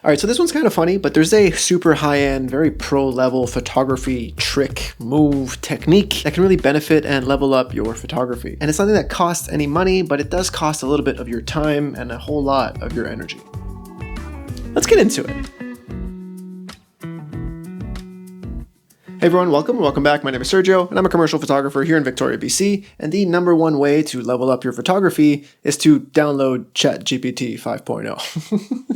All right, so this one's kind of funny, but there's a super high-end, very pro-level photography trick, move, technique that can really benefit and level up your photography. And it's something that costs any money, but it does cost a little bit of your time and a whole lot of your energy. Let's get into it. Hey everyone, welcome back. My name is Sergio, and I'm a commercial photographer here in Victoria, BC, and the number one way to level up your photography is to download ChatGPT 5.0.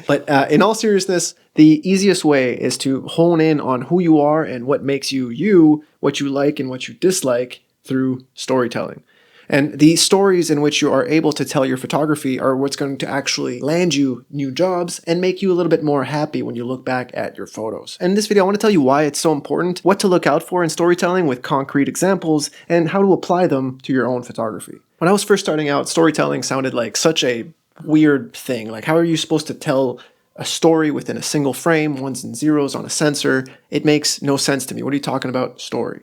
But in all seriousness, the easiest way is to hone in on who you are and what makes you you, what you like and what you dislike through storytelling. And the stories in which you are able to tell your photography are what's going to actually land you new jobs and make you a little bit more happy when you look back at your photos. And in this video, I want to tell you why it's so important, what to look out for in storytelling with concrete examples, and how to apply them to your own photography. When I was first starting out, storytelling sounded like such a weird thing. Like, how are you supposed to tell a story within a single frame, ones and zeros on a sensor? It makes no sense to me. What are you talking about? Story.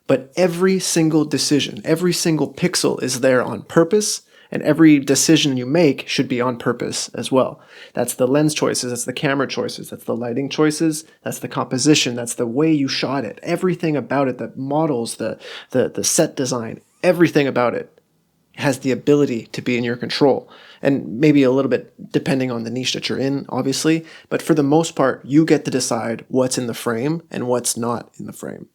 But every single decision, every single pixel is there on purpose, and every decision you make should be on purpose as well. That's the lens choices, that's the camera choices, that's the lighting choices, that's the composition, that's the way you shot it. Everything about it, the models, the set design, everything about it has the ability to be in your control. And maybe a little bit depending on the niche that you're in, obviously, but for the most part, you get to decide what's in the frame and what's not in the frame.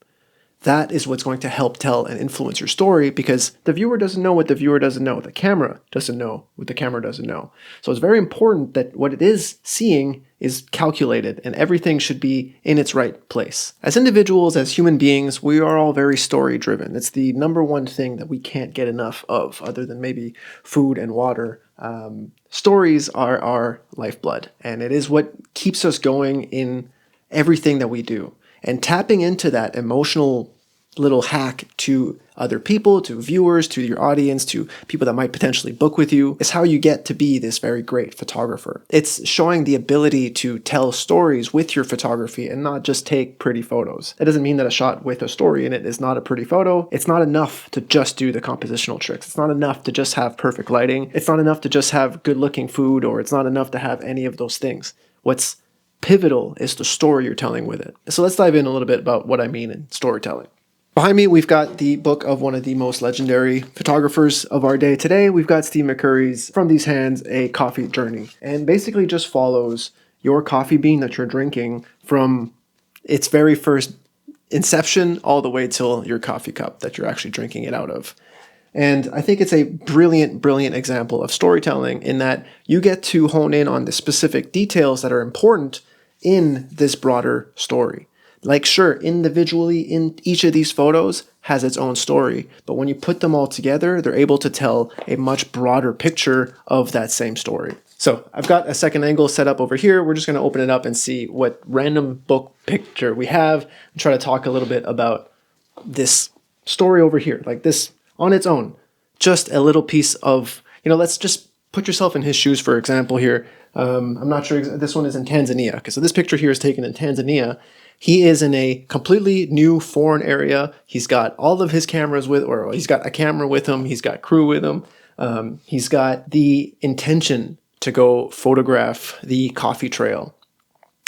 That is what's going to help tell and influence your story, because the viewer doesn't know what the viewer doesn't know. The camera doesn't know what the camera doesn't know. So it's very important that what it is seeing is calculated and everything should be in its right place. As individuals, as human beings, we are all very story driven. It's the number one thing that we can't get enough of, other than maybe food and water. Stories are our lifeblood, and it is what keeps us going in everything that we do. And tapping into that emotional little hack to other people, to viewers, to your audience, to people that might potentially book with you, is how you get to be this very great photographer. It's showing the ability to tell stories with your photography and not just take pretty photos. That doesn't mean that a shot with a story in it is not a pretty photo. It's not enough to just do the compositional tricks. It's not enough to just have perfect lighting. It's not enough to just have good looking food, or it's not enough to have any of those things. What's pivotal is the story you're telling with it. So let's dive in a little bit about what I mean in storytelling. Behind me, we've got the book of one of the most legendary photographers of our day today. We've got Steve McCurry's From These Hands, A Coffee Journey, and basically just follows your coffee bean that you're drinking from its very first inception all the way till your coffee cup that you're actually drinking it out of. And I think it's a brilliant, brilliant example of storytelling in that you get to hone in on the specific details that are important in this broader story. Like, sure, individually in each of these photos has its own story, but when you put them all together, they're able to tell a much broader picture of that same story. So I've got a second angle set up over here. We're just going to open it up and see what random book picture we have and try to talk a little bit about this story over here, like this on its own. Just a little piece of, let's just put yourself in his shoes, for example, here. I'm not sure, this one is in Tanzania. Okay, so this picture here is taken in Tanzania. He is in a completely new foreign area. He's got all of his cameras he's got a camera with him. He's got crew with him. He's got the intention to go photograph the coffee trail.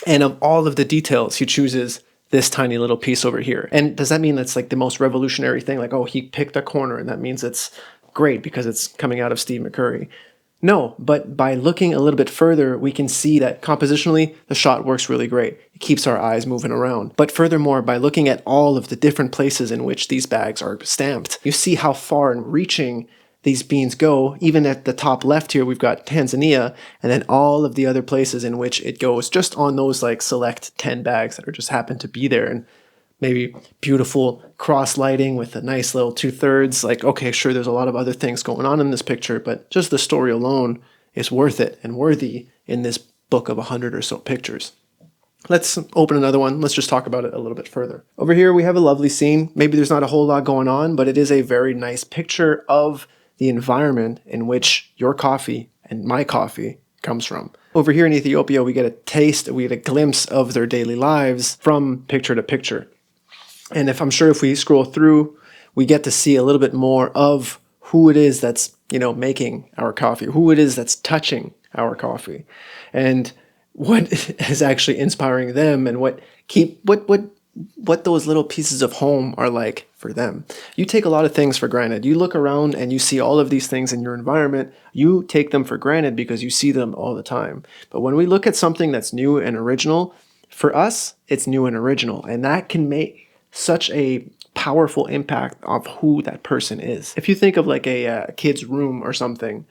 And of all of the details, he chooses this tiny little piece over here. And does that mean that's like the most revolutionary thing? Like, oh, he picked a corner and that means it's great because it's coming out of Steve McCurry. No, but by looking a little bit further, we can see that compositionally, the shot works really great. It keeps our eyes moving around. But furthermore, by looking at all of the different places in which these bags are stamped, you see how far and reaching these beans go. Even at the top left here, we've got Tanzania, and then all of the other places in which it goes just on those like select 10 bags that are just happen to be there. And maybe beautiful cross lighting with a nice little 2/3. Like, okay, sure, there's a lot of other things going on in this picture, but just the story alone is worth it and worthy in this book of 100 or so pictures. Let's open another one. Let's just talk about it a little bit further. Over here, we have a lovely scene. Maybe there's not a whole lot going on, but it is a very nice picture of the environment in which your coffee and my coffee comes from. Over here in Ethiopia, we get a taste, we get a glimpse of their daily lives from picture to picture. And if we scroll through, we get to see a little bit more of who it is that's, making our coffee, who it is that's touching our coffee. And what is actually inspiring them and what those little pieces of home are like for them. You take a lot of things for granted. You look around and you see all of these things in your environment. You take them for granted because you see them all the time. But when we look at something that's new and original, for us, it's new and original. And that can make such a powerful impact of who that person is. If you think of like a kid's room or something,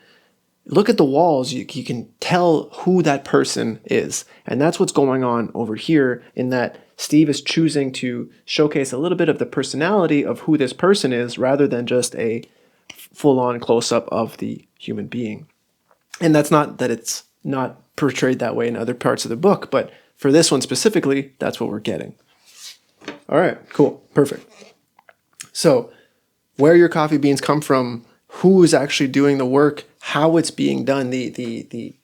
look at the walls, you can tell who that person is. And that's what's going on over here, in that Steve is choosing to showcase a little bit of the personality of who this person is rather than just a full-on close-up of the human being. And that's not that it's not portrayed that way in other parts of the book, but for this one specifically, that's what we're getting. All right, cool, perfect. So where your coffee beans come from, who is actually doing the work, how it's being done, the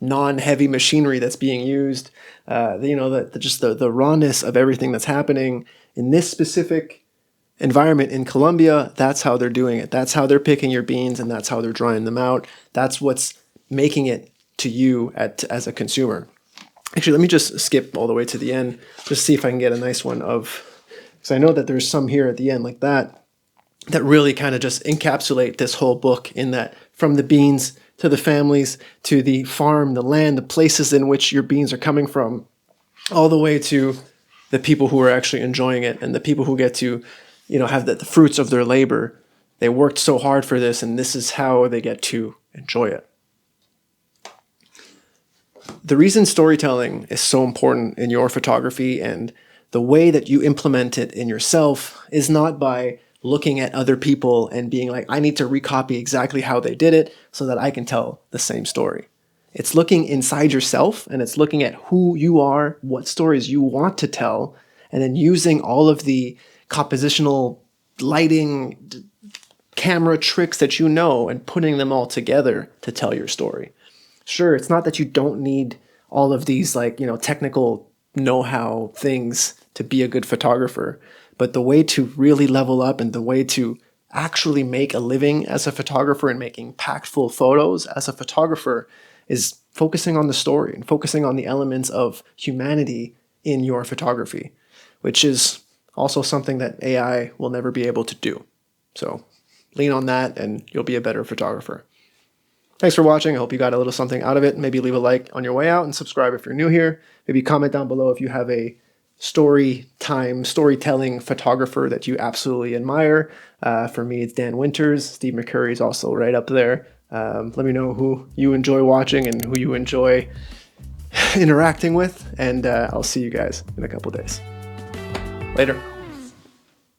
non-heavy machinery that's being used, just the rawness of everything that's happening in this specific environment in Colombia. That's how they're doing it. That's how they're picking your beans, and that's how they're drying them out. That's what's making it to you as a consumer. Actually, let me just skip all the way to the end, just see if I can get a nice one because I know that there's some here at the end like that really kind of just encapsulate this whole book, in that from the beans to the families to the farm, the land, the places in which your beans are coming from, all the way to the people who are actually enjoying it and the people who get to, have the fruits of their labor. They worked so hard for this, and this is how they get to enjoy it. The reason storytelling is so important in your photography and the way that you implement it in yourself is not by looking at other people and being like, I need to recopy exactly how they did it so that I can tell the same story. It's looking inside yourself, and it's looking at who you are, what stories you want to tell, and then using all of the compositional lighting, camera tricks that you know and putting them all together to tell your story. Sure, it's not that you don't need all of these technical know-how things to be a good photographer, but the way to really level up and the way to actually make a living as a photographer and making impactful photos as a photographer is focusing on the story and focusing on the elements of humanity in your photography, which is also something that AI will never be able to do. So lean on that and you'll be a better photographer. Thanks for watching. I hope you got a little something out of it. Maybe leave a like on your way out and subscribe if you're new here. Maybe comment down below if you have a storytelling photographer that you absolutely admire. For me, it's Dan Winters. Steve McCurry is also right up there. Let me know who you enjoy watching and who you enjoy interacting with, and I'll see you guys in a couple days. Later.